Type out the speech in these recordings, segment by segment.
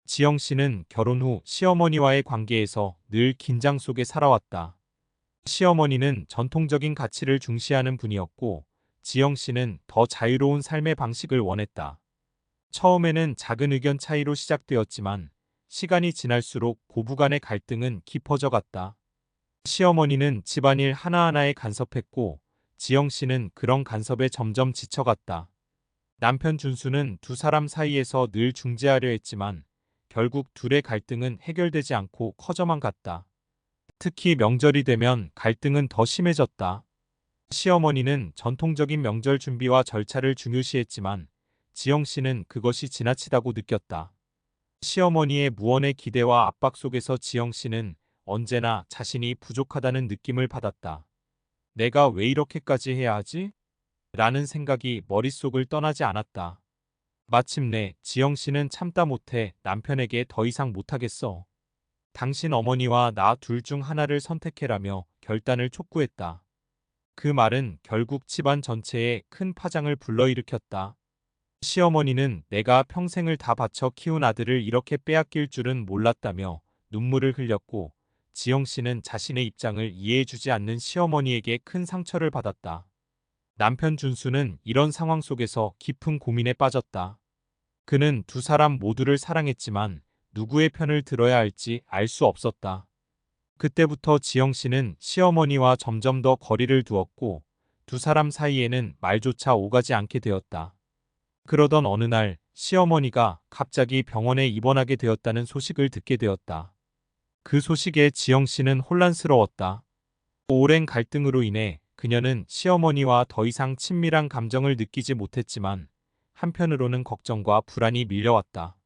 지영 씨는 결혼 후 시어머니와의 관계에서 늘 긴장 속에 살아왔다. 시어머니는 전통적인 가치를 중시하는 분이었고, 지영 씨는 더 자유로운 삶의 방식을 원했다. 처음에는 작은 의견 차이로 시작되었지만, 시간이 지날수록 고부 간의 갈등은 깊어져 갔다. 시어머니는 집안일 하나하나에 간섭했고, 지영 씨는 그런 간섭에 점점 지쳐갔다. 남편 준수는 두 사람 사이에서 늘 중재하려 했지만, 결국 둘의 갈등은 해결되지 않고 커져만 갔다. 특히 명절이 되면 갈등은 더 심해졌다. 시어머니는 전통적인 명절 준비와 절차를 중요시했지만 지영 씨는 그것이 지나치다고 느꼈다. 시어머니의 무언의 기대와 압박 속에서 지영 씨는 언제나 자신이 부족하다는 느낌을 받았다. 내가 왜 이렇게까지 해야 하지? 라는 생각이 머릿속을 떠나지 않았다. 마침내 지영 씨는 참다 못해 남편에게 더 이상 못하겠어. 당신 어머니와 나 둘 중 하나를 선택해라며 결단을 촉구했다. 그 말은 결국 집안 전체에 큰 파장을 불러일으켰다. 시어머니는 내가 평생을 다 바쳐 키운 아들을 이렇게 빼앗길 줄은 몰랐다며 눈물을 흘렸고, 지영 씨는 자신의 입장을 이해해주지 않는 시어머니에게 큰 상처를 받았다. 남편 준수는 이런 상황 속에서 깊은 고민에 빠졌다. 그는 두 사람 모두를 사랑했지만 누구의 편을 들어야 할지 알 수 없었다. 그때부터 지영 씨는 시어머니와 점점 더 거리를 두었고, 두 사람 사이에는 말조차 오가지 않게 되었다. 그러던 어느 날 시어머니가 갑자기 병원에 입원하게 되었다는 소식을 듣게 되었다. 그 소식에 지영 씨는 혼란스러웠다. 오랜 갈등으로 인해 그녀는 시어머니와 더 이상 친밀한 감정을 느끼지 못했지만, 한편으로는 걱정과 불안이 밀려왔다.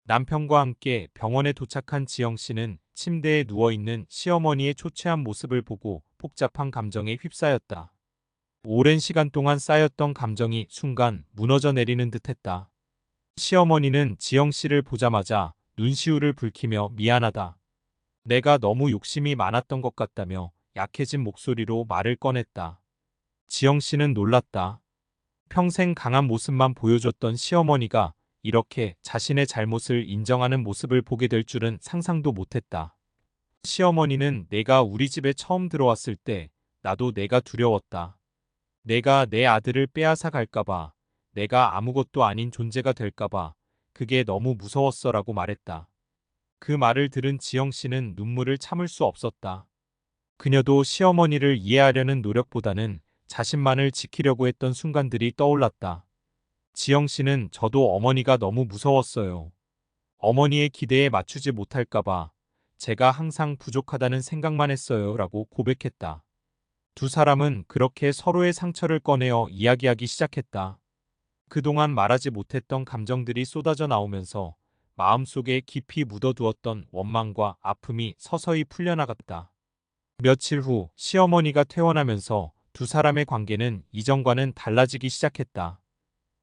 남편과 함께 병원에 도착한 지영 씨는 침대에 누워있는 시어머니의 초췌한 모습을 보고 복잡한 감정에 휩싸였다. 오랜 시간 동안 쌓였던 감정이 순간 무너져 내리는 듯했다. 시어머니는 지영 씨를 보자마자 눈시울을 붉히며 미안하다. 내가 너무 욕심이 많았던 것 같다며 약해진 목소리로 말을 꺼냈다. 지영 씨는 놀랐다. 평생 강한 모습만 보여줬던 시어머니가 이렇게 자신의 잘못을 인정하는 모습을 보게 될 줄은 상상도 못했다. 시어머니는 내가 우리 집에 처음 들어왔을 때 나도 내가 두려웠다. 내가 내 아들을 빼앗아 갈까봐, 내가 아무것도 아닌 존재가 될까봐 그게 너무 무서웠어라고 말했다. 그 말을 들은 지영 씨는 눈물을 참을 수 없었다. 그녀도 시어머니를 이해하려는 노력보다는 자신만을 지키려고 했던 순간들이 떠올랐다. 지영 씨는 저도 어머니가 너무 무서웠어요. 어머니의 기대에 맞추지 못할까봐 제가 항상 부족하다는 생각만 했어요. 라고 고백했다. 두 사람은 그렇게 서로의 상처를 꺼내어 이야기하기 시작했다. 그동안 말하지 못했던 감정들이 쏟아져 나오면서 마음속에 깊이 묻어두었던 원망과 아픔이 서서히 풀려나갔다. 며칠 후 시어머니가 퇴원하면서 두 사람의 관계는 이전과는 달라지기 시작했다.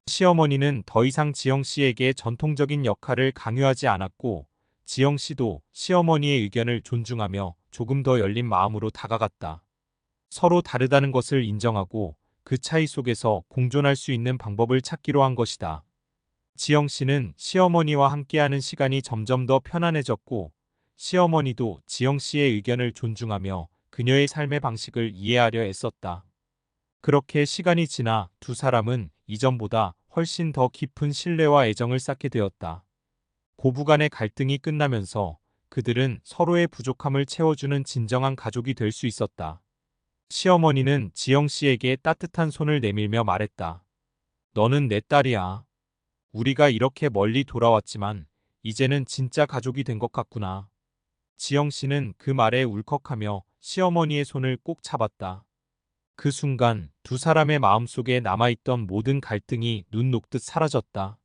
시어머니는 더 이상 지영 씨에게 전통적인 역할을 강요하지 않았고, 지영 씨도 시어머니의 의견을 존중하며 조금 더 열린 마음으로 다가갔다. 서로 다르다는 것을 인정하고 그 차이 속에서 공존할 수 있는 방법을 찾기로 한 것이다. 지영 씨는 시어머니와 함께하는 시간이 점점 더 편안해졌고, 시어머니도 지영 씨의 의견을 존중하며 그녀의 삶의 방식을 이해하려 애썼다. 그렇게 시간이 지나 두 사람은 이전보다 훨씬 더 깊은 신뢰와 애정을 쌓게 되었다. 고부간의 갈등이 끝나면서 그들은 서로의 부족함을 채워주는 진정한 가족이 될 수 있었다. 시어머니는 지영 씨에게 따뜻한 손을 내밀며 말했다. 너는 내 딸이야. 우리가 이렇게 멀리 돌아왔지만 이제는 진짜 가족이 된 것 같구나. 지영 씨는 그 말에 울컥하며 시어머니의 손을 꼭 잡았다. 그 순간 두 사람의 마음속에 남아있던 모든 갈등이 눈 녹듯 사라졌다.